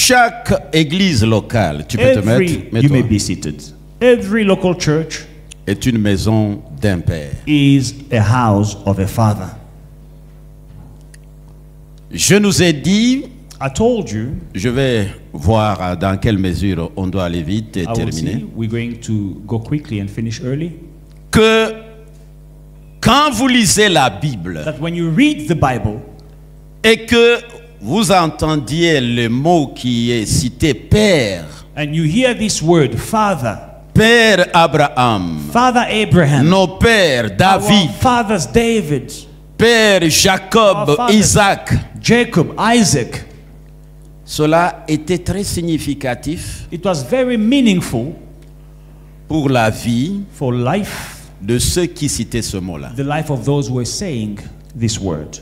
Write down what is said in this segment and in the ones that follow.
Chaque église locale, tu peux te mettre, You may mets-toi, be seated. Every local church est une maison d'un père. is a house of a father. Je nous ai dit, I told you, je vais voir dans quelle mesure on doit aller vite et I will terminer, see, we're going to go quickly and finish early, que quand vous lisez la Bible that when you read the Bible et que vous entendiez le mot qui est cité Père, and you hear this word, Father, Père Abraham, Father Abraham, nos pères David, our fathers David, Père Jacob, Our fathers. Isaac, Jacob, Isaac, cela était très significatif it was very meaningful pour la vie for life, de ceux qui citaient ce mot-là. the life of those who were saying this word.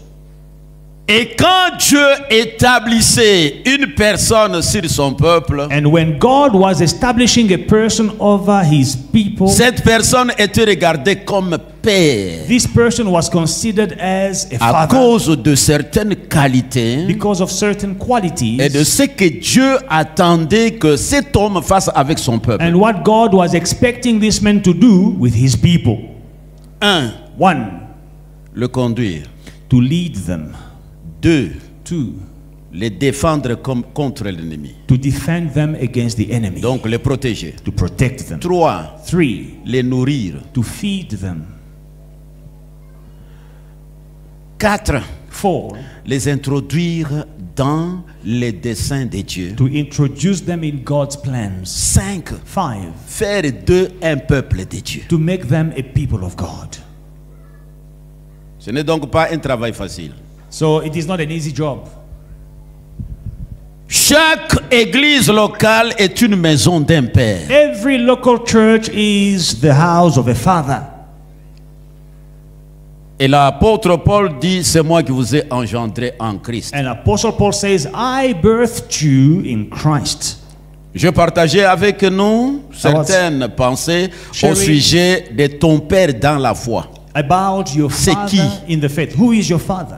Et quand Dieu établissait une personne sur son peuple, And when God was establishing a person over his people, cette personne était regardée comme père this person was considered as a à father cause de certaines qualités because of certain qualities et de ce que Dieu attendait que cet homme fasse avec son peuple. and what God was expecting this man to do with his people. 1. One, Le conduire. to lead them. 2. Two, Les défendre contre l'ennemi. to defend them against the enemy. Donc les protéger. To protect them. 3. Three, Les nourrir. to feed them. 4. Four, Les introduire dans les desseins de Dieu. to introduce them in God's plans. 5. Five, Faire d'eux un peuple de Dieu. to make them a people of God. Ce n'est donc pas un travail facile. So it is not an easy job. Chaque église locale est une maison d'un père. Every local church is the house of a father. Et l'apôtre Paul dit, c'est moi qui vous ai engendré en Christ. And Apostle Paul says, I birthed you in Christ. Je partageais avec nous certaines pensées au sharing sujet de ton père dans la foi. About your C'est qui? father in the faith. Who is your father?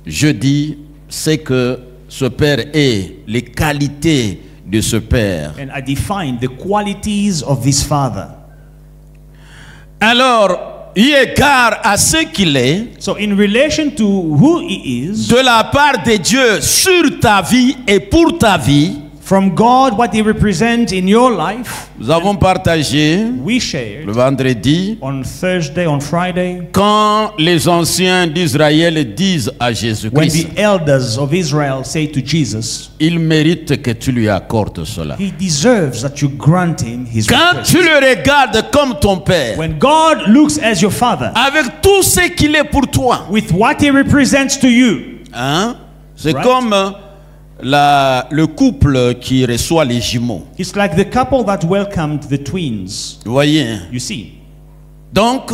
Je dis, c'est que ce père est les qualités de ce père. And I define the qualities of this father. Alors, eu égard à ce qu'il est, So in relation to who he is, de la part de Dieu sur ta vie et pour ta vie, from God, what he represents in your life, nous avons partagé we le shared vendredi on Thursday, on Friday, quand les anciens d'Israël disent à when Jésus-Christ, the elders of Israel say to Jesus, il mérite que tu lui accordes cela. he deserves that you grant him his Quand request. tu le regardes comme ton père, When God looks as your father, avec tout ce qu'il est pour toi, with what he represents to you, hein, c'est Right. comme le couple qui reçoit les jumeaux. it's like the couple that welcomed the twins. Vous voyez? You see, Donc,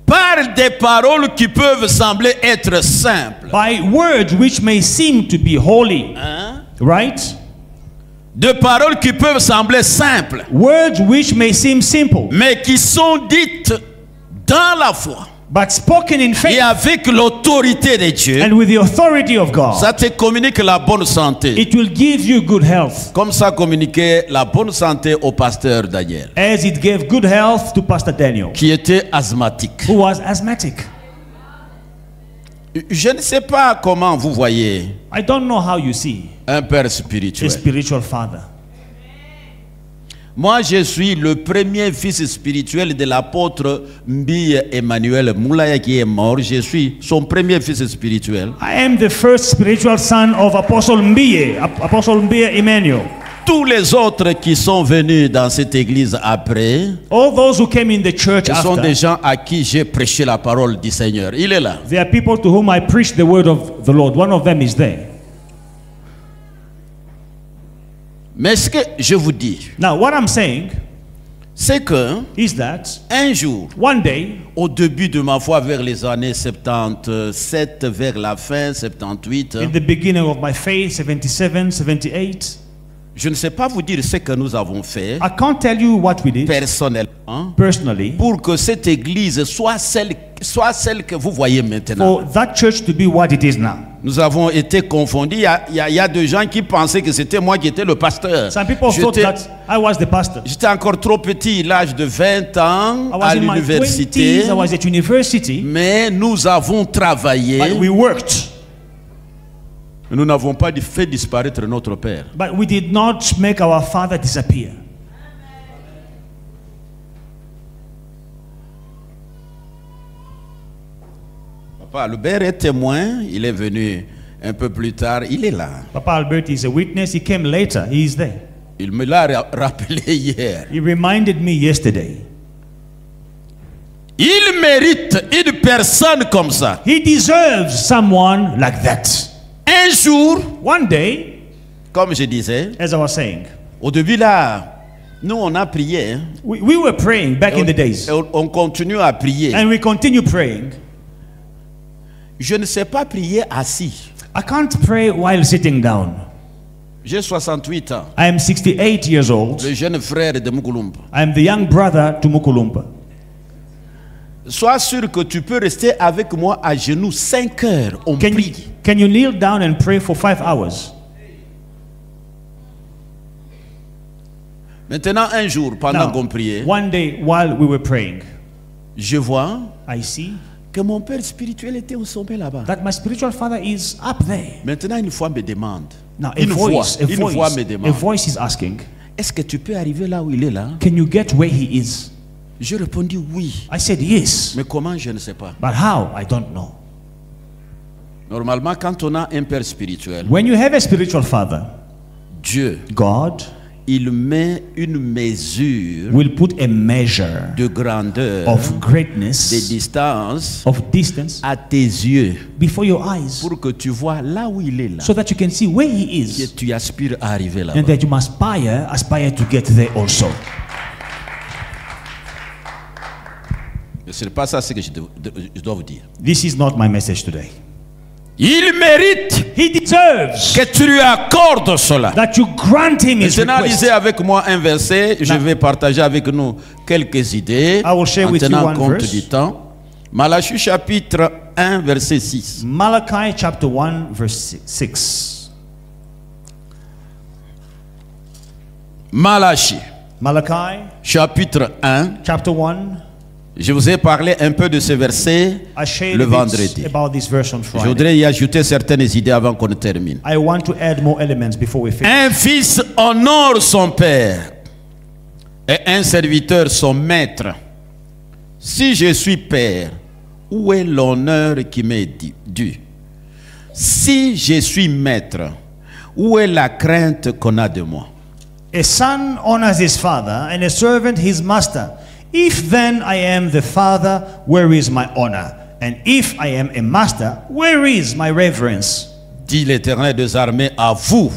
par des paroles qui peuvent sembler être simples, by words which may seem to be holy, hein, right? de paroles qui peuvent sembler simples, Words which may seem simple, mais qui sont dites dans la foi but spoken in et faith avec l'autorité de Dieu, and with the authority of God, ça te communique la bonne santé. it will give you good health, Comme ça communiquait la bonne santé au pasteur Daniel, as it gave good health to Pastor Daniel, qui était asthmatique. who was asthmatic. Je ne sais pas comment vous voyez I don't know how you see un père a spirituel. spiritual father. Moi, je suis le premier fils spirituel de l'apôtre Mbiye Emmanuel Moulaya qui est mort. Je suis son premier fils spirituel. I am the first spiritual son of Apostle Mbiye Emmanuel. Tous les autres qui sont venus dans cette église après, All those who came in the church ce sont after, des gens à qui j'ai prêché la parole du Seigneur. Il est là. they are people to whom I preach the word of the Lord. One of them is there. Mais ce que je vous dis, Now, what I'm saying c'est que is that un jour, one day, au début de ma foi, vers les années 77, vers la fin, 78, in the beginning of my faith, 77, 78, je ne sais pas vous dire ce que nous avons fait I can't tell you what we did personnellement personally pour que cette église soit celle que vous voyez maintenant. for that church to be what it is now. Nous avons été confondus. Il y a des gens qui pensaient que c'était moi qui étais le pasteur. Some people thought that I was the pastor. J'étais encore trop petit, l'âge de 20 ans, I was à in my 20s, l'université. I was at university, Mais nous avons travaillé. but we worked. Nous n'avons pas fait disparaître notre Père. But we did not make our father disappear. Papa Albert est témoin, il est venu un peu plus tard, il est là. Papa Albert is a witness. He came later. He is there. Il me l'a rappelé hier. He reminded me yesterday. Il mérite une personne comme ça. He deserves someone like that. Un jour, One day, comme je disais, as I was saying, au début là, nous on a prié. Hein, we were praying back in the days. et on continue à prier. And we continue praying. Je ne sais pas prier assis. I can't pray while sitting down. J'ai 68 ans. I am 68 years old. Le jeune frère de Mukulumba. I am the young brother to Mukulumba. Sois sûr que tu peux rester avec moi à genoux 5 heures. On prie. Can you kneel down and pray for 5 hours? Maintenant, un jour, pendant qu'on priait, one day while we were praying, je vois I see que mon père spirituel était au sommet là-bas. that my spiritual father is up there. Maintenant, une voix me demande. Now Une voix me a demande. voice is asking, Est-ce que tu peux arriver là où il est là? can you get where he is? Je répondis oui. I said yes. Mais comment, je ne sais pas. But how? I don't know. Normalement, quand on a un père spirituel, When you have a spiritual father, Dieu, God il met une mesure will put a measure de grandeur, of de greatness, distance of distance à tes yeux before your eyes, pour que tu vois là où il est là. so that you can see where he Que is, tu aspires à arriver là-bas. and that you must aspire to get there also. Ce n'est pas ça ce que je dois vous dire. This is not my message today. Il mérite He deserves que tu lui accordes cela. that you grant him his Maintenant, request. lisez avec moi un verset. Je vais partager avec nous quelques idées I will share en with you tenant one compte verse. du temps. Malachie chapitre 1, verset 6. Malachi chapter 1 verse 6. Malachie Malachi chapitre 1. chapter 1. Je vous ai parlé un peu de ce verset I shared le a bit vendredi. about this verse on Je Friday. voudrais y ajouter certaines idées avant qu'on termine. I want to add more elements before we finish. Un fils honore son père et un serviteur son maître. Si je suis père, où est l'honneur qui m'est dû? Si je suis maître, où est la crainte qu'on a de moi? A son honors his father, and a servant his master. If then I am the father, where is my honor? And if I am a master, where is my reverence? Dit l'Éternel des armées à vous,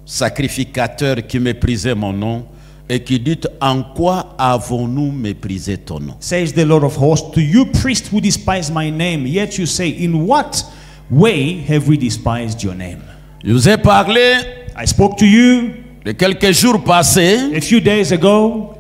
sacrificateurs qui méprisez mon nom, et qui dites en quoi avons-nous méprisé ton nom? Says the Lord of hosts, to you priests who despise my name, yet you say, in what way have we despised your name? Je vous ai parlé I spoke to you de quelques jours passés a few days ago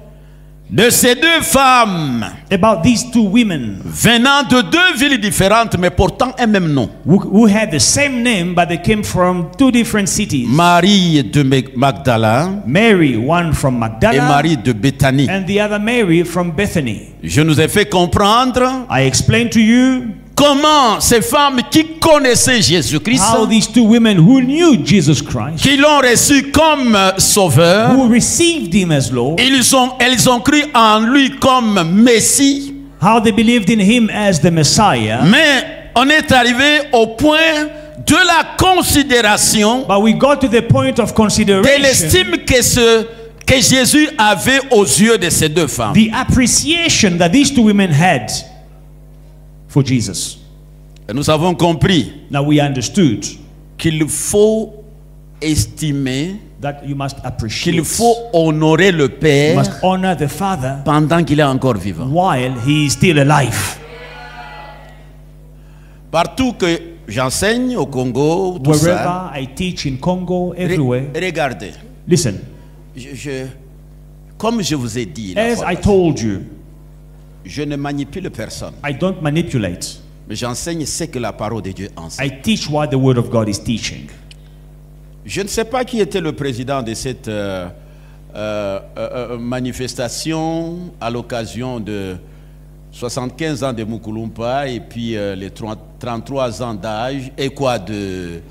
de ces deux femmes about these two women venant de deux villes différentes, mais portant un même nom. who had the same name, but they came from two different cities. Marie de Magdala Mary, one from et Magdala, Marie de Béthanie. and the other Mary from Bethany. Je nous ai fait comprendre I explained to you comment ces femmes qui connaissaient Jésus-Christ, how these two women who knew Jesus Christ, qui l'ont reçu comme sauveur, who received him as Lord, elles ont cru en lui comme Messie, how they believed in him as the Messiah. mais on est arrivé au point de la considération, But we got to the point of de consideration, l'estime que Jésus avait aux yeux de ces deux femmes. the appreciation that these two women had for Jesus. Et nous avons compris Now we understood qu'il faut estimer, that you must appreciate, qu'il faut honorer le you Père must honor the Father pendant qu'il est encore vivant. while he is still alive. Partout que j'enseigne au Congo, tout Wherever ça, I teach in Congo, everywhere, regardez, listen, comme je vous ai dit, la as fois I passée, told you, je ne manipule personne. I don't manipulate. Mais j'enseigne ce que la parole de Dieu enseigne. I teach what the Word of God is teaching. Je ne sais pas qui était le président de cette manifestation à l'occasion de 75 ans de Mukulumpa et puis les 33 ans d'âge et quoi du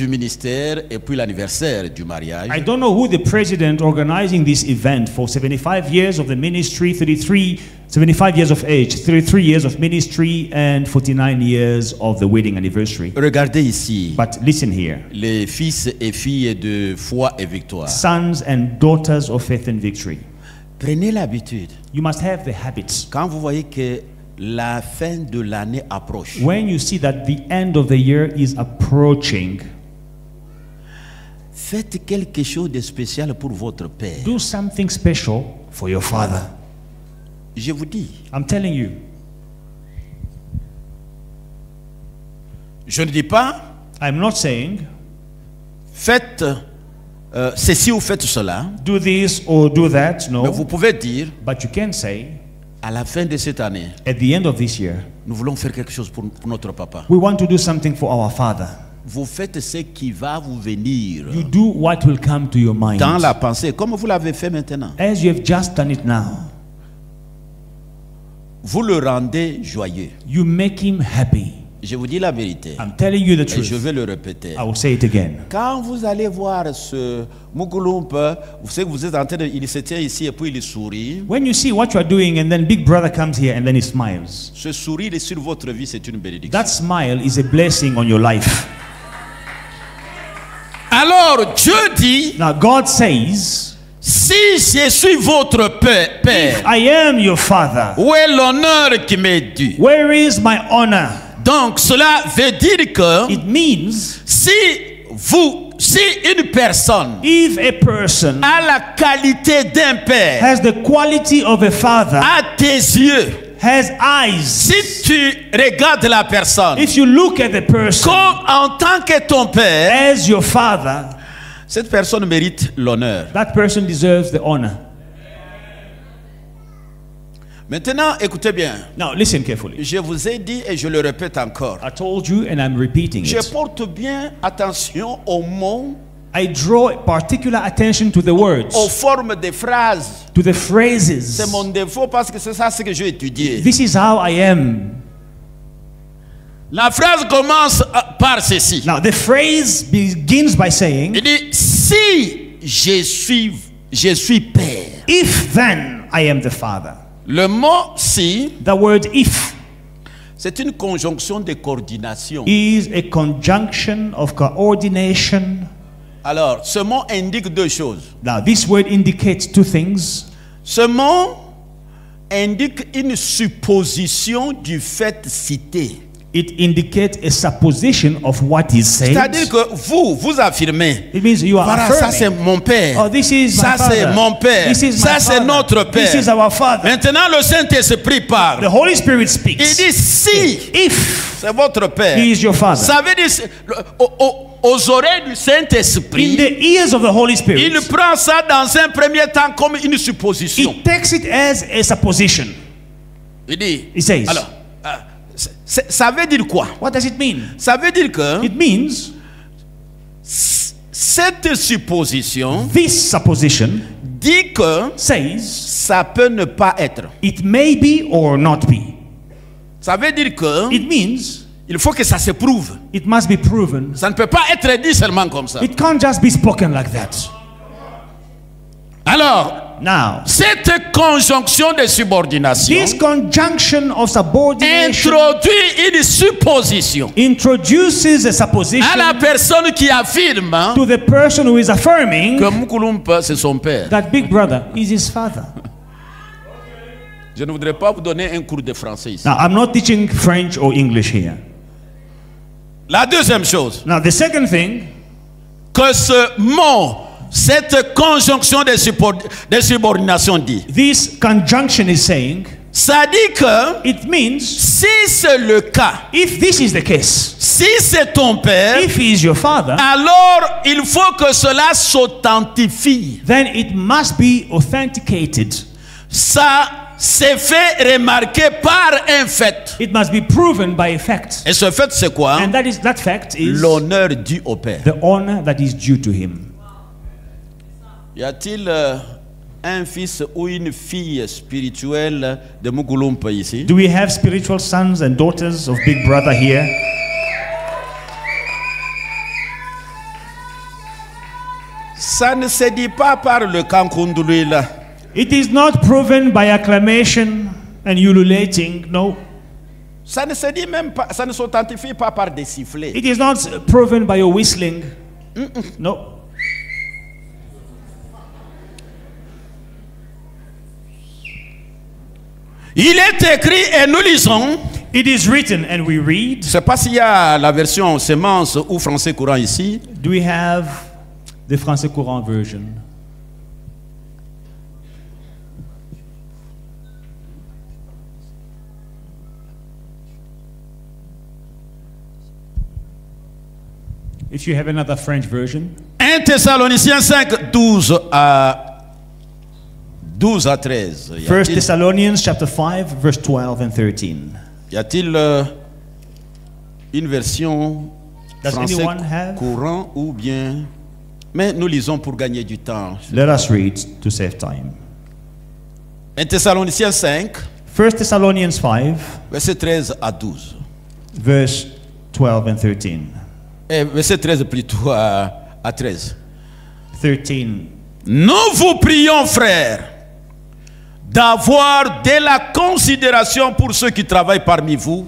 ministère et puis l'anniversaire du mariage. I don't know who the president organizing this event for 75 years of the ministry, 75 years of age, 33 years of ministry, and 49 years of the wedding anniversary. Regardez ici, But listen here. les fils et filles de foi et victoire. Sons and daughters of faith and victory. Prenez l'habitude. You must have the habits. Quand vous voyez que la fin de l'année approche, When you see that the end of the year is approaching, faites quelque chose de spécial pour votre père. do something special for your father. Je vous dis, I'm telling you. je ne dis pas, I'm not saying faites ceci ou faites cela, do this or do that. mais vous No. pouvez dire, But you can say, à la fin de cette année, at the end of this year, nous voulons faire quelque chose pour notre papa. we want to do something for our father. Vous faites ce qui va vous venir You do what will come to your mind. dans la pensée, comme vous l'avez fait maintenant. As you have just done it now, Vous le rendez joyeux. you make him happy. Je vous dis la vérité. I'm telling you the Et je truth. vais le répéter. I will say it again. Quand vous allez voir ce Mukulumpa, vous savez que vous êtes en train de... Il se tient ici et puis il sourit. When you see what you are doing and then Big Brother comes here and then he smiles, Ce sourire sur votre vie, c'est une bénédiction. that smile is a blessing on your life. Alors Dieu dit, Now God says, si je suis votre père, I am your father. où est l'honneur qui m'est dû? Where is my honor? Donc cela veut dire que It means si une personne if a person a la qualité d'un père, has the quality of a father, à tes yeux, has eyes, si tu regardes la personne if you look at the person comme en tant que ton père, as your father, cette personne mérite l'honneur. that person deserves the honor. Maintenant, écoutez bien. Now listen carefully. Je vous ai dit et je le répète encore. I told you and I'm repeating Je it. porte bien attention aux mots, I draw particular attention to the aux words, formes des phrases. to the phrases. C'est mon défaut parce que c'est ça ce que j'ai étudié. This is how I am. La phrase commence par ceci. Now the phrase begins by saying, Il dit, si je suis père. if then I am the father. Le mot si, The word if c'est une conjonction de coordination. is a conjunction of coordination. Alors, ce mot indique deux choses. Now this word indicates two things. Ce mot indique une supposition du fait cité. It indicates a supposition of what is said. C'est-à-dire que vous affirmez, It means you are voilà, ça c'est affirming. mon père, Oh, this is my ça c'est father. mon père, This is my ça c'est father. notre père. This is our father. Maintenant le Saint-Esprit parle. The Holy Spirit Il speaks. dit si If c'est votre père, he is your father. ça veut dire aux oreilles du In Saint-Esprit, the ears of the Holy Spirit, il prend ça dans un premier temps comme une supposition. he takes it as a supposition. Il dit, He says, alors, ça veut dire quoi? what does it mean? Ça veut dire que It means cette supposition this supposition dit que says ça peut ne pas être. it may be or not be. Ça veut dire que It means il faut que ça se prouve. it must be proven. Ça ne peut pas être dit seulement comme ça. It can't just be spoken like that. Alors, Now, cette conjonction de subordination this conjunction of subordination introduit une supposition introduces a supposition à la personne qui affirme to the person who is affirming que Mukulumpa c'est son père. that Big Brother is his father. Je ne voudrais pas vous donner un cours de français ici. Now, I'm not teaching French or English here. La deuxième chose, Now, the second thing, que ce mot, cette conjonction de subordination dit, this conjunction is saying, ça dit que it means si c'est le cas, if this is the case, si c'est ton père, if he is your father, alors il faut que cela s'authentifie. then it must be authenticated. Ça s'est fait remarquer par un fait. It must be proven by a fact. Et ce fait, c'est quoi? And that fact is L'honneur dû au Père. the honor that is due to him. Y a-t-il un fils ou une fille spirituelle de Mugulumpa ici? Do we have spiritual sons and daughters of Big Brother here? Ça ne se dit pas par le Kankundului là. It is not proven by acclamation and ululating, no. Ça ne se dit même pas, ça ne s'authentifie pas par des sifflets. It is not proven by a whistling, no. Il est écrit et nous lisons. It is written and we read. Je ne sais pas s'il y a la version sémence ou français courant ici. Do we have the Français Courant version? If you have another French version. 1 Thessaloniciens 5, 12 à 13. 1 Thessalonians chapter 5, verse 12 and 13. Y a-t-il une version Does français anyone have? courant ou bien... Mais nous lisons pour gagner du temps. Let us read to save time. 1 Thessaloniciens 5, 1 Thessalonians 5, verset 13 à 12. verse 12 and 13. Verset 13 plutôt à 13. 13. Nous vous prions, frères, d'avoir de la considération pour ceux qui travaillent parmi vous,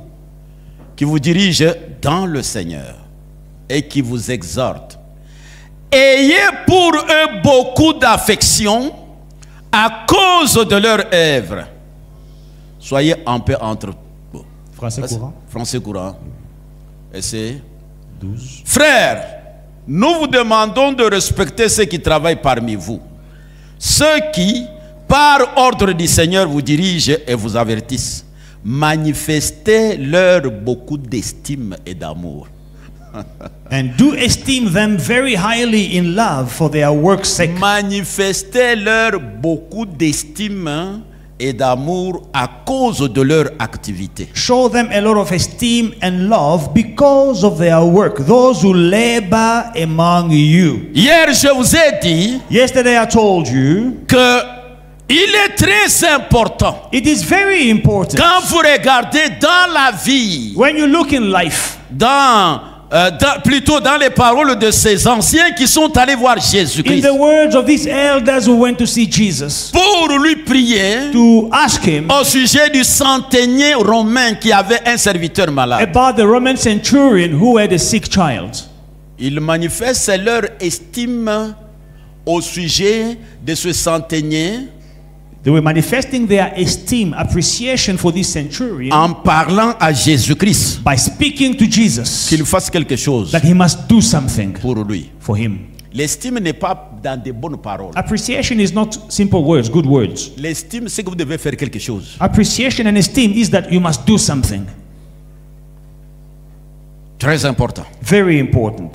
qui vous dirigent dans le Seigneur et qui vous exhortent. Ayez pour eux beaucoup d'affection à cause de leur œuvre. Soyez en paix entre vous. Français courant. Français courant. Et c'est 12. Frères, nous vous demandons de respecter ceux qui travaillent parmi vous, ceux qui, par ordre du Seigneur, vous dirigent et vous avertissent. Manifestez leur beaucoup d'estime et d'amour. And do esteem them very highly in love for their work's sake. Manifestez leur beaucoup d'estime et d'amour à cause de leur activité. Show them a lot of esteem and love because of their work, those who labor among you. Hier, je vous ai dit Yesterday I told you que il est très important it is very important quand vous regardez dans la vie, when you look in life, plutôt dans les paroles de ces anciens qui sont allés voir in Jésus-Christ the words of these elders who went to see Jesus, pour lui prier to ask him au sujet du centenier romain qui avait un serviteur malade. about the Roman centurion who had a sick child. Ils manifestent leur estime au sujet de ce centenier They were manifesting their esteem, appreciation for this centurion en parlant à Jésus-Christ by speaking to Jesus qu'il fasse quelque chose that he must do something pour lui. for him. L'estime n'est pas dans de bonnes paroles. Appreciation is not simple words, good words. L'estime, c'est que vous devez faire quelque chose. Appreciation and esteem is that you must do something. Très important. Very important.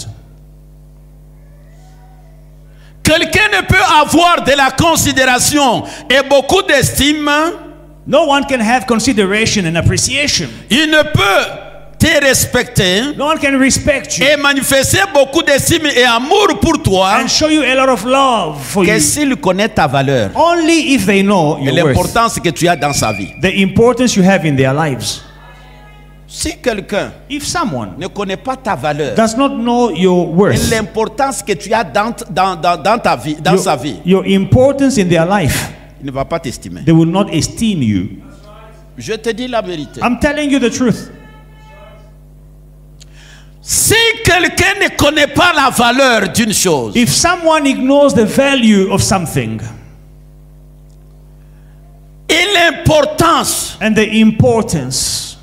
Quelqu'un ne peut avoir de la considération et beaucoup d'estime. No one can have consideration and appreciation. Il ne peut te respecter No one can respect you et manifester beaucoup d'estime et amour pour toi and show you a lot of love for que you s'il connaît ta valeur only if they know et your worth, l'importance que tu as dans sa vie. the importance you have in their lives. Si quelqu'un If someone ne connaît pas ta valeur does not know your et worth, l'importance que tu as dans ta vie, dans sa vie, your importance in their life, il ne va pas t'estimer. they will not esteem you. Je te dis la vérité. I'm telling you the truth. Si quelqu'un ne connaît pas la valeur d'une chose, If someone ignores the value of something et l'importance and the importance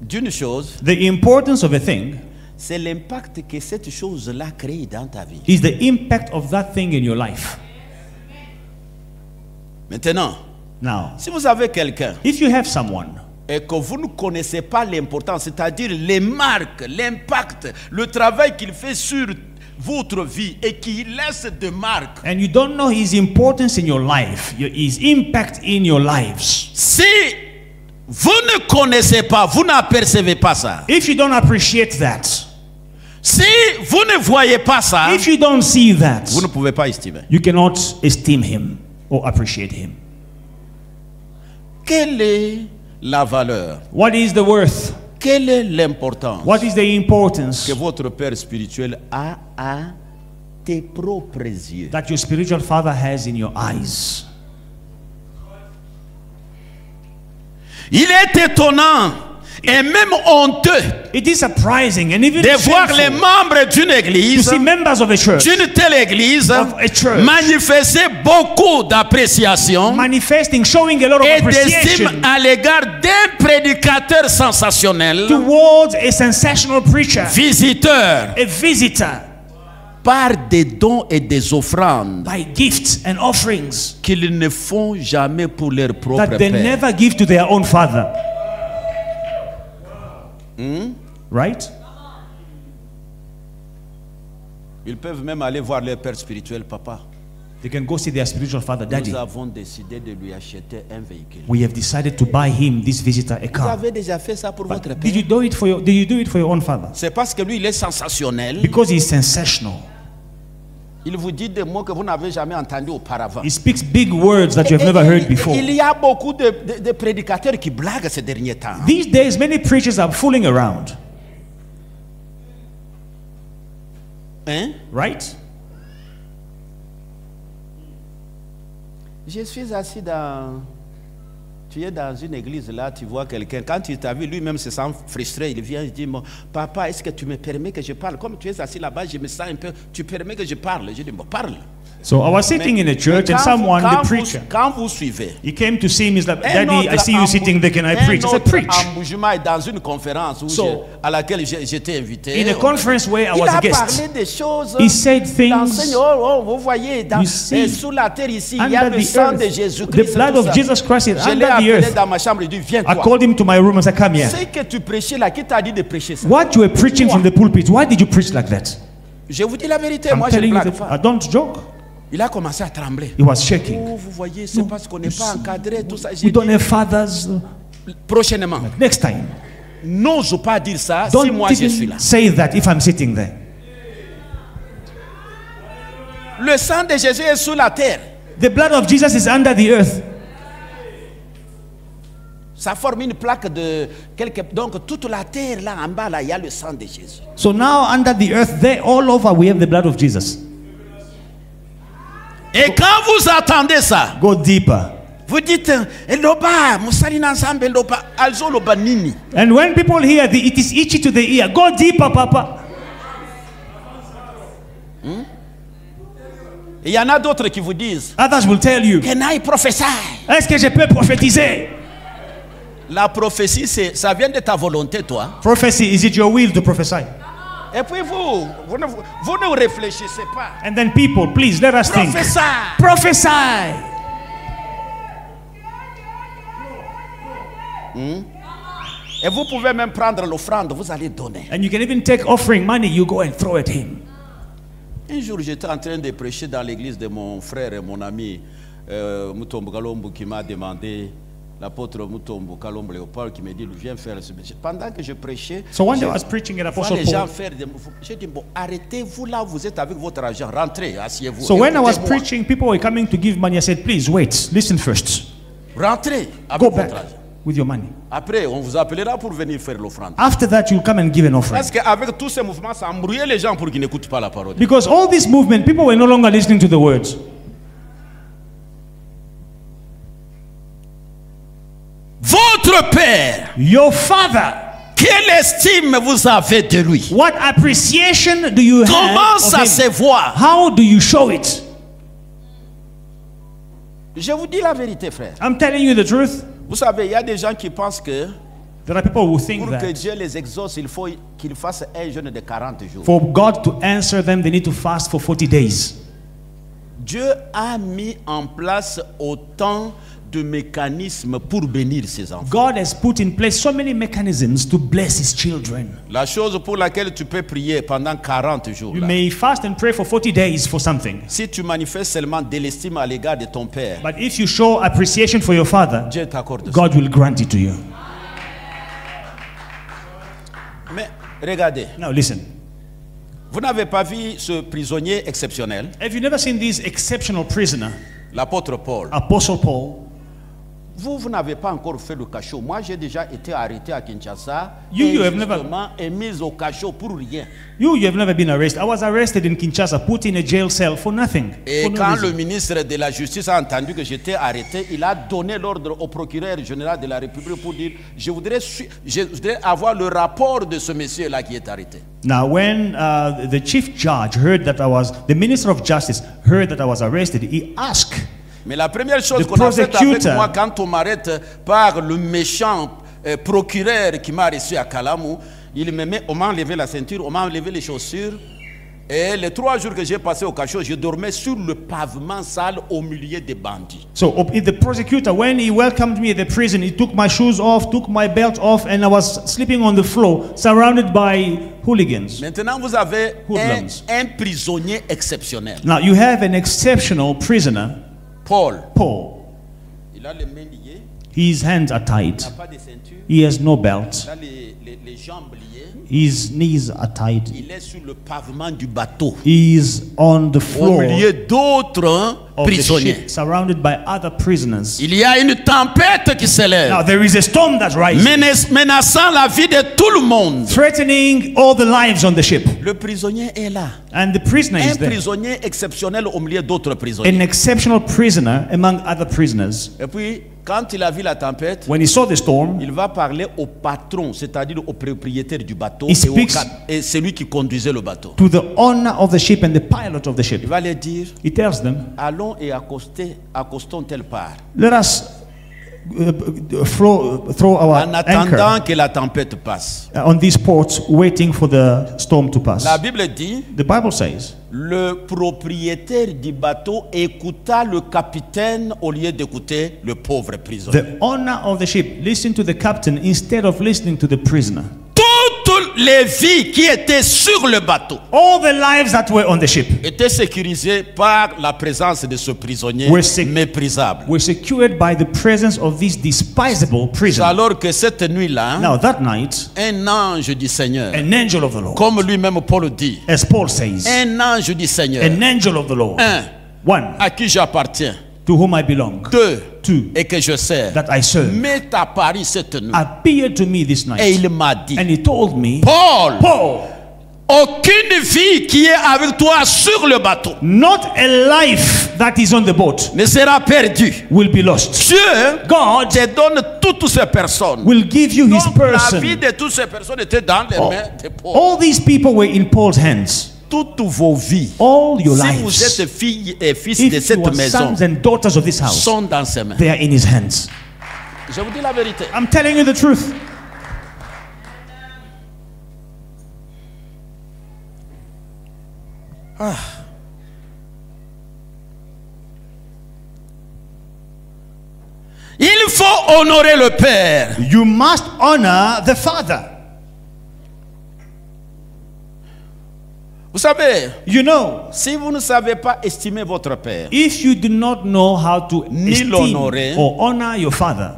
d'une chose, of a thing c'est l'impact que cette chose-là crée dans ta vie. is the impact of that thing in your life. Maintenant, Now, si vous avez quelqu'un if you have someone et que vous ne connaissez pas l'importance, c'est-à-dire les marques, l'impact, le travail qu'il fait sur votre vie et qui laisse des marques, and you don't know his importance in your life, his impact in your lives, si vous ne connaissez pas, vous n'apercevez pas ça, if you don't appreciate that, si vous ne voyez pas ça, if you don't see that, vous ne pouvez pas estimer. you cannot esteem him or appreciate him. Quelle est la valeur? What is the worth? Quelle est l'importance What is the importance que votre Père spirituel a à tes propres yeux? that your spiritual father has in your eyes? Il est étonnant et même honteux It is surprising and even de voir les shameful membres d'une to église, see members of a church d'une telle église, Of a church. manifester beaucoup d'appréciation manifesting, showing a lot of et d'estime appreciation à l'égard d'un prédicateur sensationnel, towards a sensational preacher, visiteur, a visitor, par des dons et des offrandes by gifts and offerings qu'ils ne font jamais pour leur propre that they Père. never give to their own father. Right? Ils peuvent même aller voir leur père spirituel, papa. They can go see their spiritual father. Daddy, Nous avons décidé de lui acheter un véhicule. we have decided to buy him, this visitor, a Vous car. avez déjà fait ça pour votre Did père? you do it for your own father? C'est parce que lui, il est sensationnel. Because he's sensational. Il vous dit des mots que vous n'avez jamais entendus auparavant. He speaks big words that you have never heard before. Il y a beaucoup de prédicateurs qui blaguent ces derniers temps. These days, many preachers are fooling around. Hein? Right? Je suis assis dans... Tu es dans une église là, tu vois quelqu'un. Quand il t'a vu, lui-même se sent frustré. Il vient, il dit, papa, est-ce que tu me permets que je parle? Comme tu es assis là-bas, je me sens un peu... Tu permets que je parle? Je dis, bon, parle. So I was sitting in a church and someone, the preacher, Quand vous suivez, he came to see me. He's like, un Daddy, I see you sitting there. Can I preach? I said, preach. embouchement est dans une conférence où So, à laquelle j'étais invité. In a conference where I Il was a a guest, parlé des choses. he said things. L'enseigne, vous voyez, You see, sous la terre ici, il y a under le the sang de earth, Jésus-Christ. the blood tout of ça. Jesus Christ is Je l'ai under the appelé earth. dans ma chambre, il dit, viens I toi. called him to my room and said, come here. Ce que tu prêchais là, qui t'a dit de prêcher ça? What you were preaching from the pulpit, why did you preach like that? Je vous dis la vérité, I'm moi je ne telling you blague the, I pas. don't joke. Il a commencé à trembler. He was shaking. Oh, vous voyez, c'est parce qu'on n'est pas encadré, tout ça. J'ai We don't dit, have fathers. prochainement, Next time, n'ose pas dire ça si don't moi je suis là. even say that if I'm sitting there. Le sang de Jésus est sous la terre. The blood of Jesus is under the earth. Ça forme une plaque de quelque... Donc toute la terre là en bas là, il y a le sang de Jésus. So now under the earth, there, all over, we have the blood of Jesus. Et quand vous attendez ça, Go deeper. vous dites Eloba, Moussaline ensemble Eloba, also Loba Nini. And when people hear it is itchy to the ear, go deeper, Papa. Et il y en a d'autres qui vous disent Others will tell you, Can I prophesy? est-ce que je peux prophétiser? La prophétie, ça vient de ta volonté, toi. Prophecy, is it your will to prophesy? Et puis vous ne réfléchissez pas. And then people, please, let us think. Prophesy. Prophesy. Et vous pouvez même prendre l'offrande, vous allez donner. And you can even take offering money, you go and throw at him. Un jour, j'étais en train de prêcher dans l'église de mon frère et mon ami Mutombo Kalombo qui m'a demandé, l'apôtre Mutombo Kalombo Léopold qui m'a dit, viens faire ce métier. Pendant que je prêchais, So one day I was preaching at vois Apostle les gens Paul. faire des... J'ai dit, bon, arrêtez-vous là, vous êtes avec votre argent, rentrez, asseyez-vous. So when I was Écoutez-moi. preaching, people were coming to give money. I said, please wait, listen first. Rentrez avec Go votre back argent. with your money. Après, on vous appellera pour venir faire l'offrande. After that, you'll come and give an offering. Parce qu'avec tous ces mouvements, ça embrouillait les gens pour qu'ils n'écoutent pas la parole. Because all this movement, people were no longer listening to the words. Votre Père, Your father, quelle estime vous avez de lui? what appreciation do you Comment have ça of se him? voit? How do you show it? Je vous dis la vérité, frère. I'm telling you the truth. Vous savez, il y a des gens qui pensent que There are people who think pour que that Dieu les exauce, il faut qu'ils fassent un jeûne de 40 jours. for God to answer them, they need to fast for 40 days. Dieu a mis en place autant de mécanismes pour bénir ses enfants. God has put in place so many mechanisms to bless his children. La chose pour laquelle tu peux prier pendant 40 jours, You là, may fast and pray for 40 days for something. si tu manifestes seulement de l'estime à l'égard de ton père, But if you show appreciation for your father, Dieu t'accorde ça. God will grant it to you. Mais regardez, Now listen. vous n'avez pas vu ce prisonnier exceptionnel, Have you never seen this exceptional prisoner, l'apôtre Paul? Apostle Paul? Vous n'avez pas encore fait le cachot. Moi, j'ai déjà été arrêté à Kinshasa You have never- et mis au cachot pour rien. You have never been arrested. I was arrested in Kinshasa, put in a jail cell for nothing. Et For no quand reason. le ministre de la Justice a entendu que j'étais arrêté, il a donné l'ordre au procureur général de la République pour dire je voudrais avoir le rapport de ce monsieur-là qui est arrêté. Now, when the chief judge heard that the minister of justice heard that I was arrested, he asked, Mais la première chose The qu'on a faite avec prosecutor- moi quand on m'arrête par le méchant procureur qui m'a reçu à Kalamou, on m'a enlevé la ceinture, on m'a enlevé les chaussures. Et les 3 jours que j'ai passé au cachot, je dormais sur le pavement sale au milieu des bandits. so the prosecutor, when he welcomed me at the prison, he took my shoes off, took my belt off, and I was sleeping on the floor, surrounded by hooligans. Maintenant, vous avez Hoodlums. un prisonnier exceptionnel. Now, you have an exceptional prisoner, Paul. Paul. Il a les mains liées, His hands are il tied. n'a pas de ceinture, He has no belt. il a les jambes liées, His knees are tied. il est sur le pavement du bateau, He is on the au floor milieu d'autres of the prisonniers. ship, surrounded by other prisoners. Il y a une tempête qui s'élève, Now, there is a storm that rises, menaçant la vie de tout le monde. threatening all the lives on the ship. Le prisonnier est là. And the prisoner Un is there. prisonnier exceptionnel au milieu d'autres prisonniers. An exceptional prisoner among other prisoners. Et puis, quand il a vu la tempête, When he saw the storm, il va parler au patron, c'est-à-dire au propriétaire du bateau He speaks- et celui qui conduisait le bateau. to the owner of the ship and the pilot of the Il ship, va leur dire, he tells them, allons et accostons telle part. let us throw our En attendant anchor que la tempête passe. on these ports, waiting for the storm to pass. La Bible dit, The Bible says, le propriétaire du bateau écouta le capitaine au lieu d'écouter le pauvre prisonnier. the owner of the ship listened to the captain instead of listening to the prisoner. Toutes les vies qui étaient sur le bateau All the lives that were on the ship étaient sécurisées par la présence de ce prisonnier Were sec- méprisable. were secured by the presence of this despisable C'est prisoner. alors que cette nuit-là, Now that night, un ange du Seigneur, an angel of the Lord, comme lui-même Paul dit, as Paul says, un ange du Seigneur, an angel of the Lord, one à qui j'appartiens, to whom I belong, 2 two et que je sers, that I serve, m'est apparu cette nuit appeared to me this et night, il m'a dit, and he told me, Paul, Paul, aucune vie qui est avec toi sur le bateau not a life that is on the boat ne sera perdue. will be lost. Dieu God te donne toutes ces personnes. will give you his Donc, la vie person. de toutes ces personnes était dans les mains de Paul. All these people were in Paul's hands. Toutes vos vies, All your si vous lives, êtes filles et fils de if cette you are maison, sons and daughters of this house, sont dans ses mains. they are in his hands. Je vous dis la vérité. I'm telling you the truth. Il faut honorer le Père. You must honor the Father. Vous savez, You know, si vous ne savez pas estimer votre Père, if you do not know how to Ni esteem l'honorer. or honor your Father,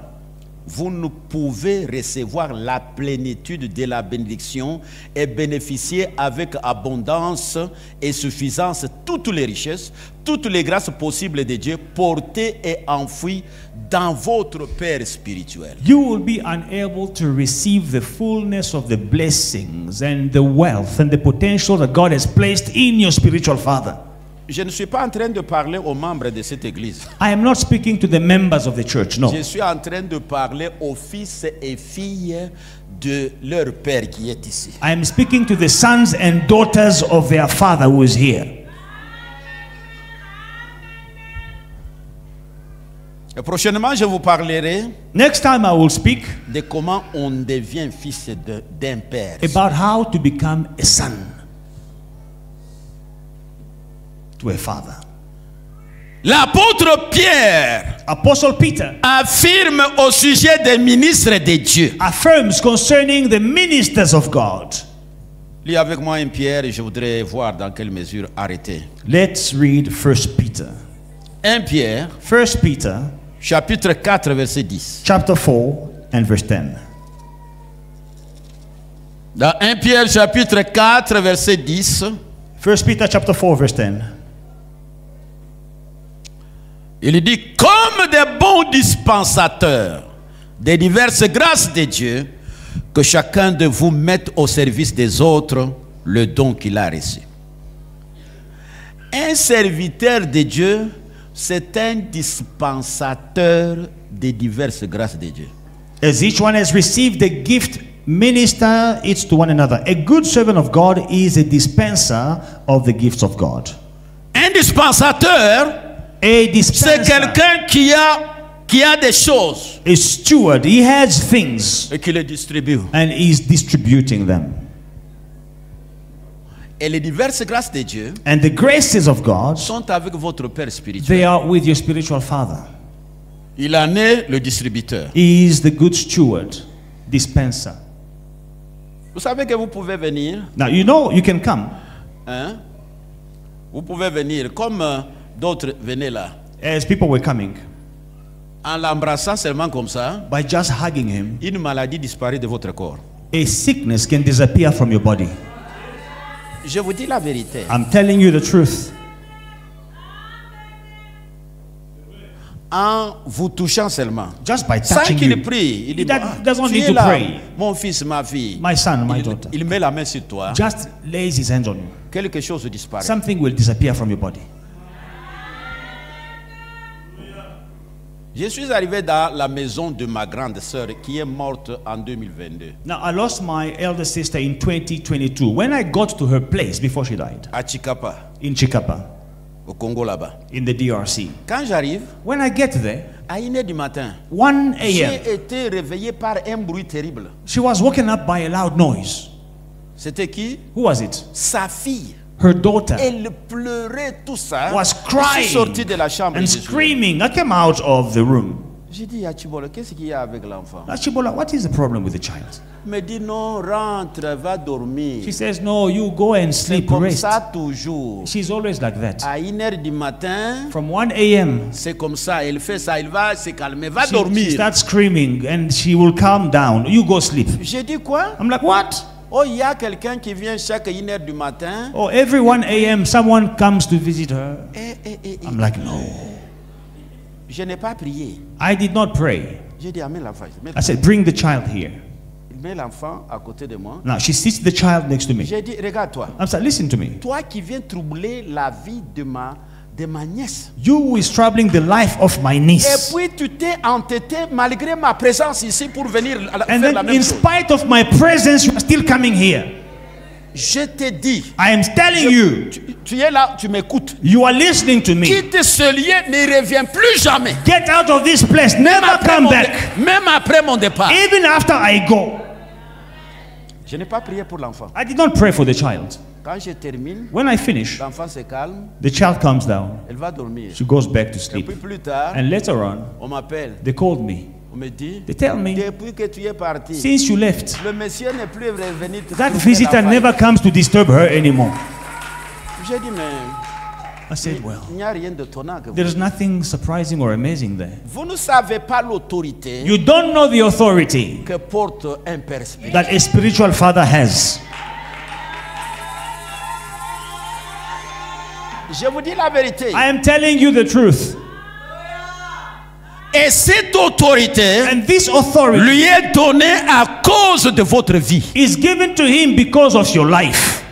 vous ne pouvez recevoir la plénitude de la bénédiction et bénéficier avec abondance et suffisance toutes les richesses, toutes les grâces possibles de Dieu portées et enfouies dans votre Père spirituel. you will be unable to receive the fullness of the blessings and the wealth and the potential that God has placed in your spiritual Father. Je ne suis pas en train de parler aux membres de cette église. I am not speaking to the members of the church, no. Je suis en train de parler aux fils et filles de leur Père qui est ici. I am speaking to the sons and daughters of their Father who is here. Et prochainement, je vous parlerai Next time I will speak de comment on devient fils d'un père. about how to become a son to a father. L'apôtre Pierre Apostle Peter affirme au sujet des ministres de Dieu. affirms concerning the ministers of God. Lis avec moi 1 Pierre et je voudrais voir dans quelle mesure arrêter. Let's read 1 Peter. 1 Pierre, 1 Peter chapitre 4, verset 10. chapter 4 and verse 10. Dans 1 Pierre, chapitre 4, verset 10, 1 Peter chapter 4 verse 10. il dit, comme des bons dispensateurs des diverses grâces de Dieu, que chacun de vous mette au service des autres le don qu'il a reçu. Un serviteur de Dieu, c'est un dispensateur des diverses grâces de Dieu. As each one has received the gift, minister it to one another. A good servant of God is a dispenser of the gifts of God. Un dispensateur, A c'est dispenser, quelqu'un qui a des choses a steward, he has things et qui les distribue. and is distributing them. Et les diverses grâces de Dieu And the graces of God, sont avec votre Père spirituel. they are with your spiritual father. Il en est le distributeur. He is the good steward, dispenser. Vous savez que vous pouvez venir, Now you know you can come hein? Vous pouvez venir comme d'autres venaient là, as people were coming en l'embrassant seulement comme ça, by just hugging him. une maladie disparaît de votre corps. A sickness can disappear from your body. Je vous dis la vérité. I'm telling you the truth. En vous touchant seulement. Just by Sans touching qu'il you. prie, il dit, He doesn't tu need es to là, pray. mon fils, ma fille. My son, my daughter. Il met la main sur toi, Just lays his hands on you. quelque chose disparaît. Something will disappear from your body. Je suis arrivé dans la maison de ma grande sœur qui est morte en 2022, Now, I lost my elder sister in 2022. When I got to her place before she died, à Chikapa, in Chikapa, au Congo là-bas. in the DRC. Quand j'arrive, When I get there, à 1h du matin, 1 a.m., j'ai été réveillé par un bruit terrible. she was woken up by a loud noise. C'était qui? Who was it? Sa fille. Her daughter Elle pleurait tout ça. was Je suis sorti crying de la chambre. and et je suis- screaming. I came out of the room. J'ai dit à Chibolo, qu'est-ce qu'il y a avec l'enfant? Chibola, what is the problem with the child? Il me dit non, rentre, va dormir. She says, no, you go and C'est sleep, comme rest. ça toujours. She's always like that. À 1h du matin, From 1 a.m., c'est comme ça. Elle fait ça, il va se calmer, va she dormir. starts screaming and she will calm down. You go sleep. J'ai dit quoi? I'm like, what? Oh, il y a quelqu'un qui vient chaque 1h du matin. Oh, every 1 a.m., someone comes to visit her. I'm like, no. Je n'ai pas prié. I did not pray. J'ai dit, amène l'enfant. I said, bring the child here. Il met l'enfant à côté de moi. Now, she sits the child next to me. J'ai dit, regarde-toi. I'm saying, listen to me. Toi qui viens troubler la vie de ma nièce. You who is troubling the life of my Et niece. puis tu t'es entêté malgré ma présence ici pour venir And faire la then, même in chose. spite of my presence, you are still coming here. Je te dis, I am telling you, tu es là, tu m'écoutes. you are listening to me. Quitte ce lieu, ne reviens plus jamais. Get out of this place. Never come back. Même après mon départ. Even after I go. Je n'ai pas prié pour l'enfant. I did not pray for the child. Quand je termine, When I finish, l'enfant se calme, the child calms down. elle va dormir. She goes back to Et sleep. puis plus tard, And later on, on m'appelle, they called me. on me dit, They tell me, depuis que tu es parti, since you left, le monsieur n'est plus revenu te that trouver visitor la faille. never comes to disturb her anymore. J'ai dit, mais I said, well, il n'y a rien d'étonnant que vous. there's nothing surprising or amazing there. Vous ne savez pas l'autorité You don't know the authority que porte un père spirituel. that a spiritual father has. Je vous dis la vérité. I am telling you the truth. Et cette autorité And this authority lui est donnée à cause de votre vie. is given to him because of your life.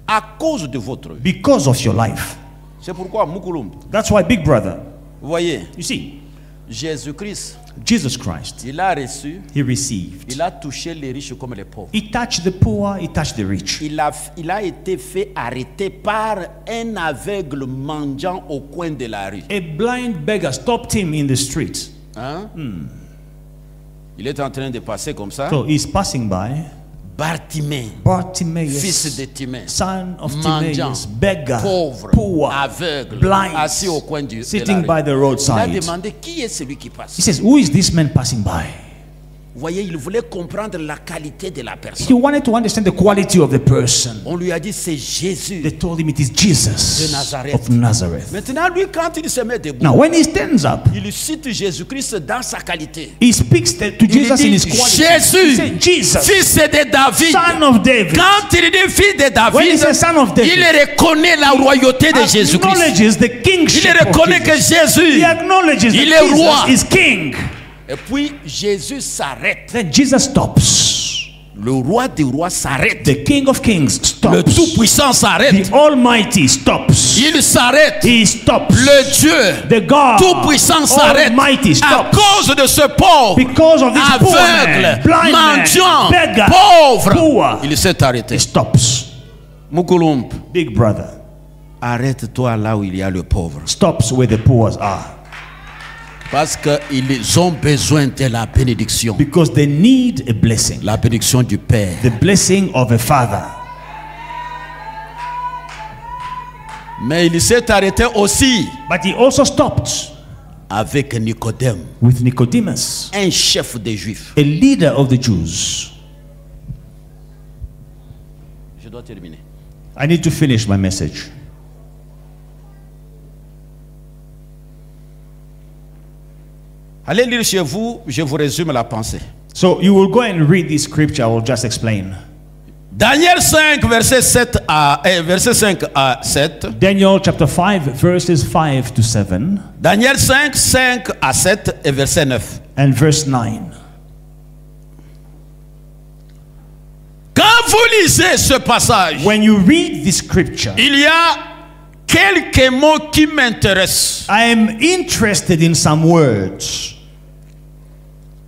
À cause de votre vie. Because of your life. C'est pourquoi, Mukulum, That's why, big brother, vous voyez, you see, Jésus-Christ, Jesus Christ, il a reçu, he received. il a touché les riches comme les pauvres. He touched the poor, he touched the rich. Il a été fait arrêter par un aveugle mendiant au coin de la rue. A blind beggar stopped him in the street. Hein? Il est en train de passer comme ça. So he's passing by. Bartimée, Bartimaeus, fils de Timée, son of mendiant, Timaeus, beggar, pauvre, poor, aveugle, blind, assis au coin de la sitting rue. by the Il a roadside. demandé qui est celui qui passe. He says, who is this man passing by? Vous voyez, il voulait comprendre la qualité de la personne. He wanted to understand the quality of the person. On lui a dit c'est Jésus. They told him it is Jesus De Nazareth. of Nazareth. Maintenant, lui, quand il se met debout, Now, when he stands up, il cite Jésus-Christ dans sa qualité. he speaks to Il Jesus in dit his quality. Jésus, He said, Jesus, fils de David. son of David. Quand il dit fils de When he David, says son of David, il reconnaît la royauté de Jésus-Christ. acknowledges the Il kingship of reconnaît que Jesus. Jésus He acknowledges il that est roi. Jesus is king. Et puis Jésus s'arrête. Then Jesus stops. Le roi des rois s'arrête. The King of Kings Le stops. Tout-Puissant s'arrête. The Almighty stops. Il s'arrête. He stops. Le Dieu The God Tout-Puissant s'arrête. Almighty À stops. cause de ce pauvre, Because of this poor man, aveugle, blind man, mendiant, beggar, pauvre, poor, il s'est arrêté. he stops. Moukoulomp, Big brother arrête-toi là où il y a le pauvre. stops where the poor are. Parce qu'ils ont besoin de la bénédiction. Because they need a blessing. La bénédiction du Père. The blessing of a father. Mais il s'est arrêté aussi But he also stopped avec Nicodème, with Nicodemus, un chef des Juifs. a leader of the Jews. Je dois terminer. I need to finish my message. Allez lire chez vous, je vous résume la pensée. So you will go and read this scripture. I will just explain. Daniel 5, verset 5 à 7. Daniel chapter 5, verses 5 to 7 Daniel 5, 5 à 7 et verset 9. and verse 9. Quand vous lisez ce passage, When you read this scripture, il y a quelques mots qui m'intéressent. I am interested in some words.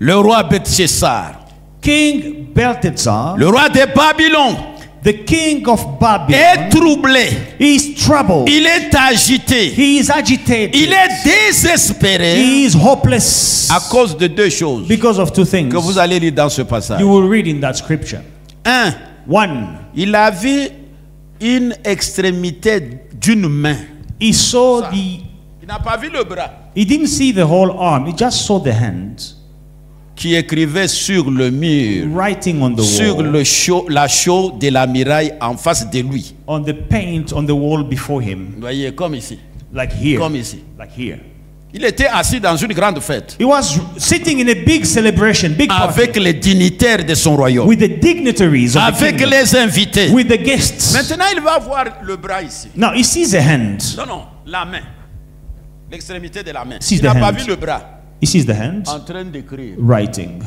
Le roi Belshazzar, King Belteshazzar, le roi de Babylone, the king of est Babylon, troublé. is troubled. Il est agité. He is agitated. Il est désespéré He is hopeless à cause de deux choses because of two things que vous allez lire dans ce passage. you will read in that scripture. Un, One, il a vu une extrémité d'une main. he saw the, Il n'a pas vu le bras he didn't see the whole arm, he just saw the hand qui écrivait sur le mur, writing on the sur wall, la chaux de la muraille en face de lui. on the paint on the wall before him, Vous voyez, comme ici. like here, Comme ici. like here. Il était assis dans une grande fête He was sitting in a big celebration, big avec party, les dignitaires de son royaume, with the dignitaries of the avec kingdom, les invités. with the guests. Maintenant, il va voir le bras ici. Now he sees a hand. Non, non, la main. L'extrémité de la main. Sees Il the n'a pas hand. vu le bras He sees the hand en train d'écrire. writing.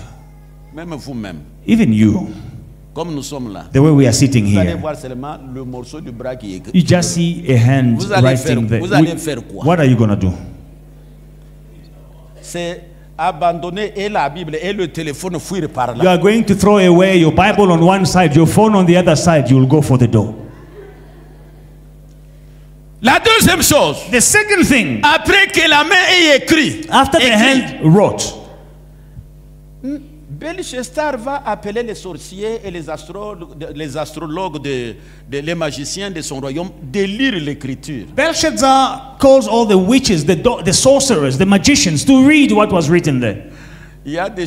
Même vous-même, Even you, comme nous sommes là, the way we are sitting vous allez here, voir seulement le morceau du bras qui est écrit. you just see a hand Vous allez faire- writing there. vous allez faire quoi? What are you gonna do? C'est abandonner et la Bible et le téléphone fuir par You là. are going to throw away your Bible on one side, your phone on the other side. You will go for the door. La deuxième chose, The second thing, après que la main ait écrit, after the hand wrote, Belshazzar va appeler les sorciers et les astrologues, les magiciens de son royaume de lire l'écriture. Belshazzar calls all the witches, the sorcerers, the magicians to read what was written there. Il y a des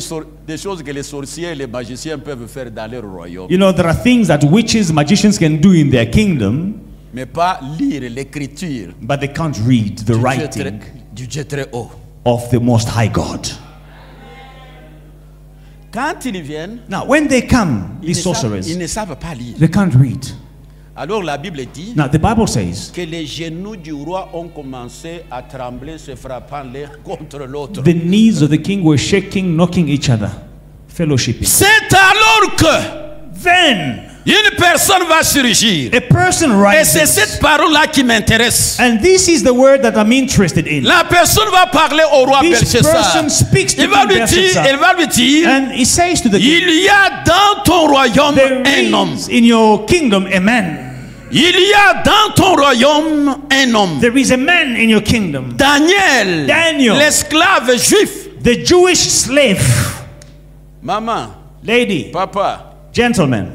choses que les sorciers et les magiciens peuvent faire dans leur royaume, You know, there are things that witches, magicians can do in their kingdom, mais pas lire l'écriture but they can't read the writing du Dieu très haut. of the Most High God. Quand ils viennent, Now, when they come, ils these sorcerers, ne savent pas lire. they can't read. Alors la Bible dit Now, the Bible says que les genoux du roi ont commencé à trembler, se frappant l'un contre l'autre. the knees of the king were shaking, knocking each other, fellowshipping. C'est alors que Then une personne va surgir. a person Et c'est rises, cette parole-là qui m'intéresse. and this is the word that I'm interested in. La personne va parler au roi This Belshazzar. person speaks to Il va King lui dire, Belshazzar, elle va lui dire, and he says to the king, il y a dans ton royaume there un homme. is in your kingdom a man. Il y a dans ton royaume un homme. There is a man in your kingdom. Daniel, l'esclave juif. The Jewish slave, Maman, lady, papa, gentlemen,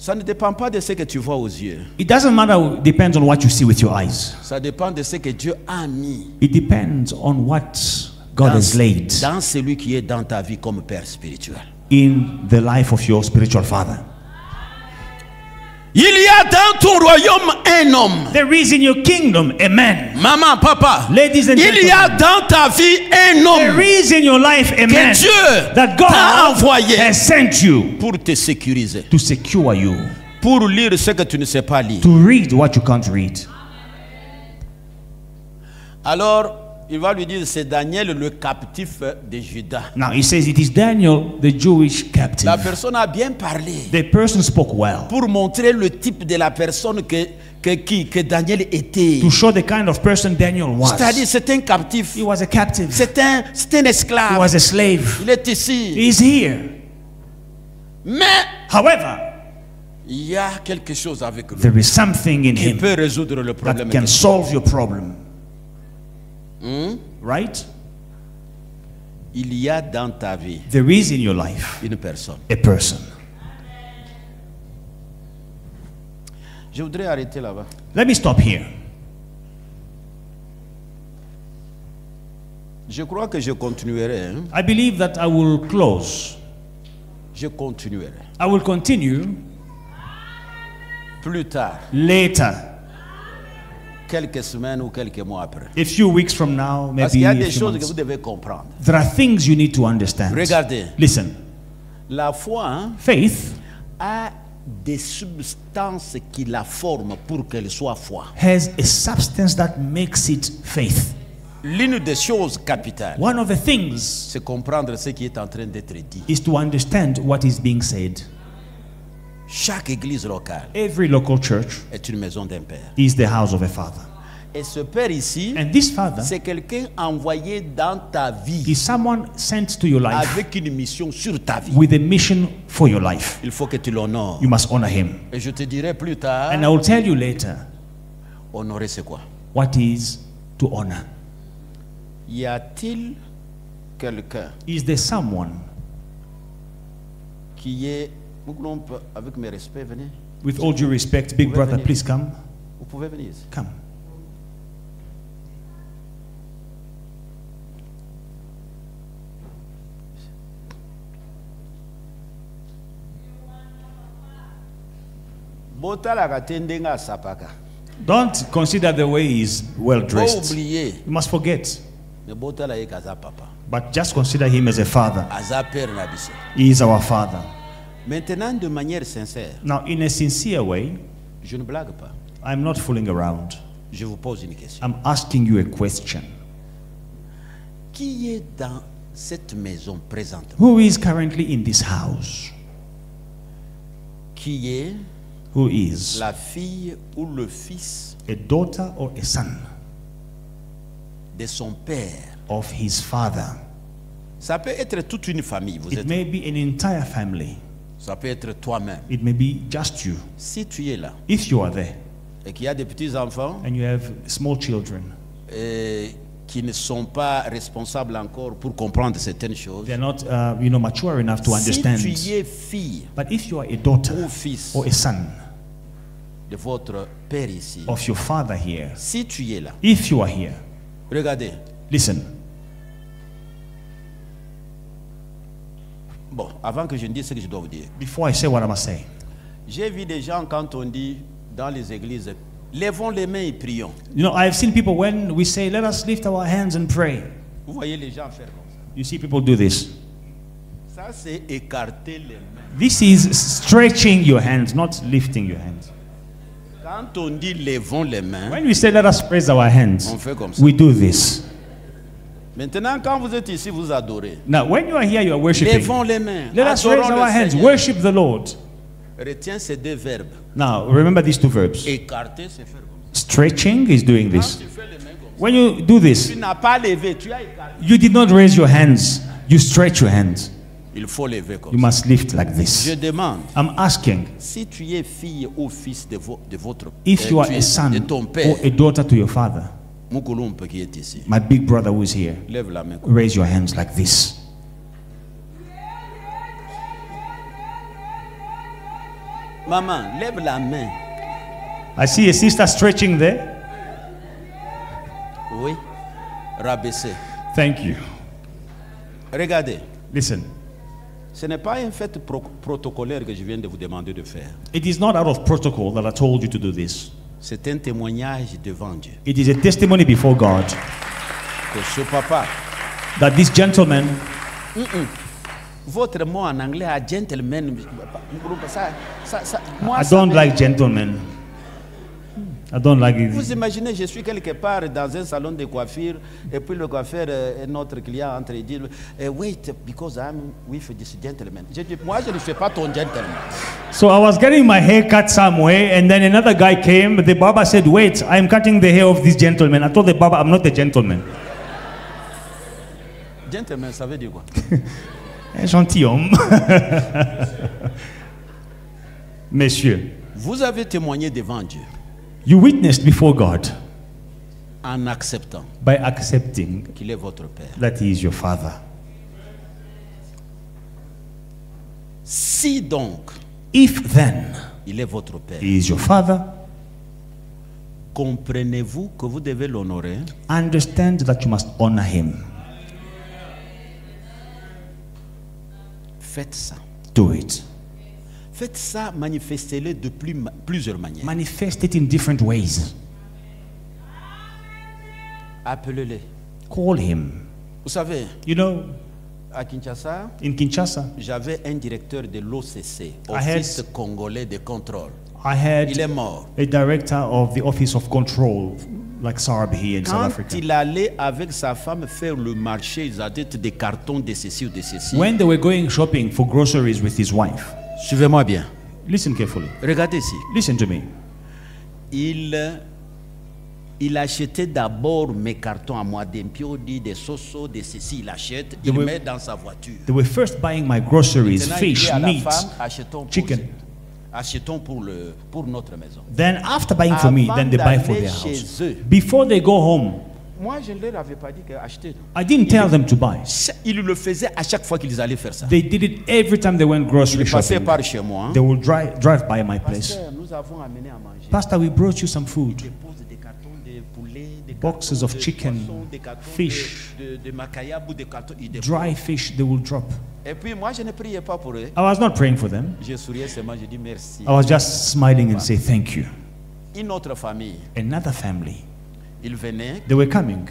Ça ne dépend pas de ce que tu vois aux yeux. It doesn't matter, it depends on what you see with your eyes. Ça dépend de ce que Dieu a mis It depends on what God has laid dans celui qui est dans ta vie comme père spirituel. in the life of your spiritual father. Il y a dans ton royaume un homme. There is in your kingdom a man. Maman, papa. Ladies and Il y a gentlemen, dans ta vie un there homme is in your life a que man Dieu that t'a God envoyé has sent you pour te sécuriser, to secure you, pour lire ce que tu ne sais pas lire. to read what you can't read. Alors, il va lui dire, c'est Daniel le captif de Juda. Now he says it is Daniel, the Jewish La captive. personne a bien parlé The person spoke well pour montrer le type de la personne que Daniel était. to show the kind of person Daniel was. C'est-à-dire, c'est un captif. He was a captive. C'est un He esclave. was a slave. Il est ici. He is here. Mais However, il y a quelque chose avec lui there is something in qui him peut résoudre le problème. that can solve your problem. Right? Il y a dans ta vie There is in your life une personne. a person. Je voudrais arrêter là-bas. Let me stop here. Je crois que je continuerai. Hein. I believe that I will close. Je continuerai. I will continue Plus tard, later, quelques semaines ou quelques mois après. a few weeks from now, Parce qu'il maybe y a a des few choses que months. vous devez comprendre. There are things you need to understand. Regardez, Listen, la foi hein, faith a des substances qui la forment pour qu'elle soit foi. has a substance that makes it faith. L'une des choses capitales, One of the things c'est comprendre ce qui est en train d'être dit. is to understand what is being said. Chaque église locale Every local church est une maison d'un père. is the house of a father. Et ce père ici, And this father c'est quelqu'un envoyé dans ta vie is someone sent to your life avec une mission sur ta vie. with a mission for your life. Il faut que tu l'honores. You must honor him. Et je te dirai plus tard, And I will tell you later honorer c'est quoi? what is to honor. Y a-t-il quelqu'un Is there someone, qui est... Avec mes respects, venez. with all due respect, big brother, please come. Vous pouvez venir ici. Come. Don't consider the way he's well Faut dressed. oublier. You must forget. Mais botala ye kaza papa. But just consider him as a father. Aza père na biso. He is our father. Maintenant, de manière sincère, Now, in a sincere way, je ne blague pas. I'm not fooling around. Je vous pose une question. I'm asking you a question. Qui est dans cette maison présentement? Who is currently in this house? Qui est Who is la fille ou le fils a daughter or a son de son père? of his father? Ça peut être toute une famille. Vous It êtes. may be an entire family. Ça peut être toi-même. It may be just you. Si tu es là If you are there et qu'il y a des petits enfants and you have small children, qui ne sont pas responsables encore pour comprendre certaines choses. they're not, mature enough to Si understand. tu es fille But if you are a daughter ou fils or a son de votre père ici, of your father here, si tu es là, if you are here, regardez. listen. Bon, avant que je ne dise ce que je dois vous dire, Before I say what I must say, j'ai vu des gens quand on dit dans les églises, levons les mains et prions. I've seen people when we say, let us lift our hands and pray. Vous voyez les gens faire comme ça. You see people do this. Ça, c'est écarter les mains. This is stretching your hands, not lifting your hands. Quand on dit levons les mains, When we say, let us raise our hands, on fait comme ça. we do this. Maintenant, quand vous êtes ici, vous adorez. Now, when you are here, you are worshiping. Levons les mains. Let us raise Adorons our le hands, Seigneur. worship the Lord. Retiens ces deux verbes. Now, remember these two verbs. Écarter, c'est faire comme ça. Stretching is doing Quand this. tu fais les mains comme ça, When you do this, tu n'as pas levé, tu as écarté. you did not raise your hands, you stretch your hands. Il faut lever comme You ça. must lift like Je this. demande, I'm asking, si tu es fille ou fils de votre if you are tu a es son de ton or père, a daughter to your father, Moukoulompe qui est ici, my big brother who is here, lève la main. raise your hands like this. Maman, lève la main. I see a sister stretching there. Oui. Rabaisser. Thank you. Regardez. Listen, Ce n'est pas un fait protocolaire que je viens de vous demander de faire. it is not out of protocol that I told you to do this. C'est un témoignage devant Dieu. It is a testimony before God Que ce papa, that this gentleman, votre mot en anglais à gentleman, moi, I ça don't me- like gentlemen. I don't like it. Vous imaginez, je suis quelque part dans un salon de coiffure et puis le coiffeur, un autre client entre et dit wait, because I'm with this gentleman. Je dis, moi je ne suis pas ton gentleman. So I was getting my hair cut somewhere, and then another guy came. The barber said, "Wait, I'm cutting the hair of this gentleman." I told the barber, "I'm not the gentleman." Gentleman, ça veut dire quoi? Un gentilhomme. Messieurs, Vous avez témoigné devant Dieu you witnessed before God en acceptant by accepting qu'il est votre Père. that He is your Father. Si donc If then il est votre Père, He is your Father, comprenez-vous que vous devez l'honorer understand that you must honor Him. Faites ça. Do it. Faites ça, manifestez-le de plusieurs manières. Manifest it in different ways. Appelez-le. Call Him. Vous savez, You know, à Kinshasa, in Kinshasa, j'avais un directeur de l'OCC, I had- Office congolais de contrôle. I Il est had mort. a director of the Office of Control, like SARB here in South Quand Africa. il allait avec sa femme faire le marché, ils avaient des cartons de ceci ou de ceci. When they were going shopping for groceries with his wife, Suivez-moi bien. listen carefully. Regardez ici. Listen to me. Il achetait d'abord mes cartons à moi, des piodi, des sosos, des ceci. Il achète, il were- met dans sa voiture. They were first buying my groceries, Maintenant, il dit fish, à la meat, femme, achetons chicken. achetons pour notre maison. Then after buying for me, Avant then they buy for d'aller their chez house. eux. Before they go home, Moi, je ne leur avais pas dit qu'acheter. I didn't tell them to buy. Ils le faisaient à chaque fois qu'ils allaient faire ça. They did it every time they went grocery Ils passaient shopping. par chez moi. They would drive by my place. Pasteur, nous avons amené à manger. Pastor, we brought you some food. Des poses, des cartons de poulet, des Boxes cartons of de chicken, poisson, des cartons fish, de macayab ou des cartons. Ils déposent. Dry fish, they will drop. Et puis moi, je ne priais pas pour eux. I was not praying for them. Je souriais seulement, je dis merci. I was just smiling and say thank you. Une autre famille, Another family, ils venaient. they were coming.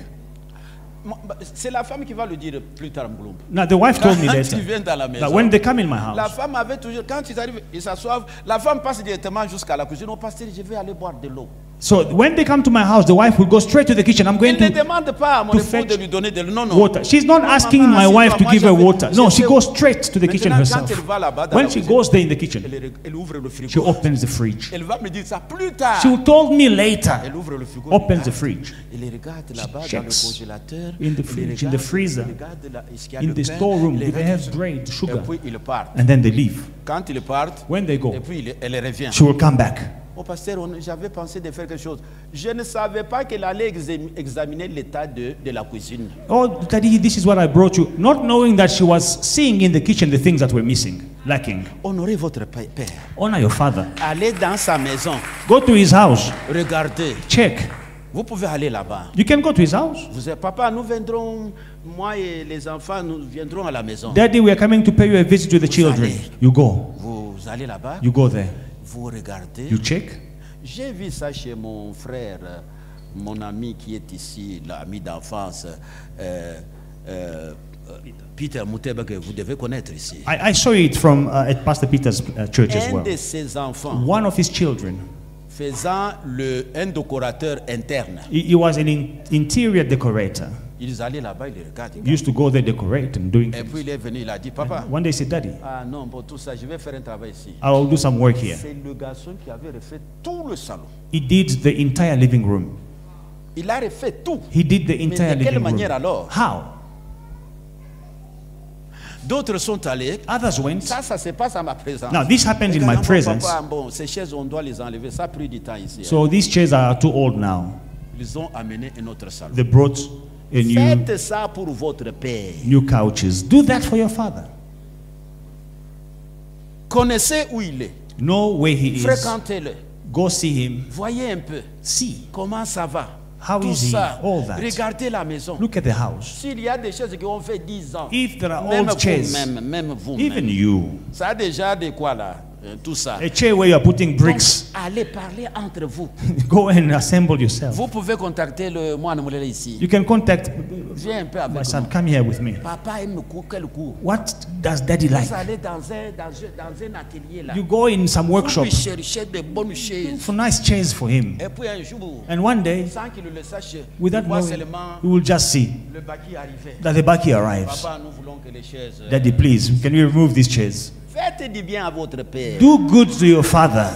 C'est la femme qui va le dire plus tard, Mboulou. Now the wife told me Quand later ils viennent dans la that maison, when they come in my la house, femme avait toujours, quand ils arrivent, ils s'assoivent, la femme passe directement jusqu'à la cuisine. Oh, pasteur, je vais aller boire de l'eau. so when they come to my house, the wife will go straight to the kitchen. I'm going Elle ne to demande pas à mon to époux fetch de lui donner de l'eau. Non, non. water. She's not Non, asking maman, my assieds-toi, wife to moi, give je her vais- water. je No, she vais- goes straight to the kitchen Maintenant, herself. quand elle va là-bas dans When la she cuisine, goes there in the kitchen, elle ouvre le she frigo. opens the fridge. Elle va me dire ça plus tard. She told me later, Elle ouvre le frigo. opens regarde, the fridge. Elle les regarde là-bas dans le checks congélateur. in the elle fridge, regarde, in the freezer, elle regarde là, est-ce qu'il y a in le the pain, storeroom, elle do they regarde have tout. bread, Et sugar? puis ils partent. And then they leave. Quand ils partent, When they go, et puis elle revient. she will come back. Oh pasteur, j'avais pensé de faire quelque chose. Je ne savais pas qu'elle allait examiner l'état de la cuisine. Oh, Daddy, this is what I brought you. Not knowing that she was seeing in the kitchen the things that were missing, lacking. Honorez votre père. Honor your father. Allez dans sa maison. Go to his house. Regardez. Check. Vous pouvez aller là-bas. You can go to his house. Vous êtes papa, nous viendrons, moi et les enfants, nous viendrons à la maison. Daddy, we are coming to pay you a visit with the children. allez. You go. Vous allez là-bas, You go there. vous regardez. You check. J'ai vu ça chez mon frère, mon ami qui est ici, l'ami d'enfance, Peter Mouteba, que vous devez connaître ici. I saw it from at Pastor Peter's church as Un well. de ses enfants One of his children, faisant un décorateur interne. he was an interior decorator. Ils allaient là-bas, ils regardent. He used to go there, decorate and doing Et things. puis il est venu, il a dit, papa, One day he said, Daddy, ah non, pour tout ça, je vais faire un travail ici. I will do some work here. C'est le garçon qui avait refait tout le salon. He did the entire living room. Il a refait tout. He did the entire de quelle living manière room. alors? How? D'autres sont allés. Others went. Ça se passe à ma présence. Now, this happens in my Regarde, presence. papa, bon, ces chaises, on doit les enlever. Ça a pris du temps ici. So these chairs are too old now. Ils ont amené un autre salon. They brought a Faites ça pour votre père. new couches. Do that for your father. Connaissez où il est. Know where he is. Fréquentez-le. Go see him. Voyez un peu See. comment ça va. How Tout is he? ça. All that. Regardez la maison. Look at the house. S'il y a des choses qui ont fait 10 ans, If there are même old chairs, même vous, even you, ça a déjà de quoi là, tout ça. a chair where you are putting Donc, bricks, allez parler entre vous. go and assemble yourself. Vous pouvez contacter le moine Moulele ici. You can contact Viens un peu my avec son. moi. Come here with me. Papa aime quel cours. What does daddy like? Vous allez dans un atelier là. You go in some Vous workshop lui cherchez de bonnes chaises. for nice chairs for him. Et puis un jour, And one day, sans qu'il le sache, without il voit knowing, seulement you will just see le baki arriver. that the baki arrives. Papa, nous voulons que les chaises. Daddy, please, can you remove these chairs? Faites du bien à votre père. Do good to your father.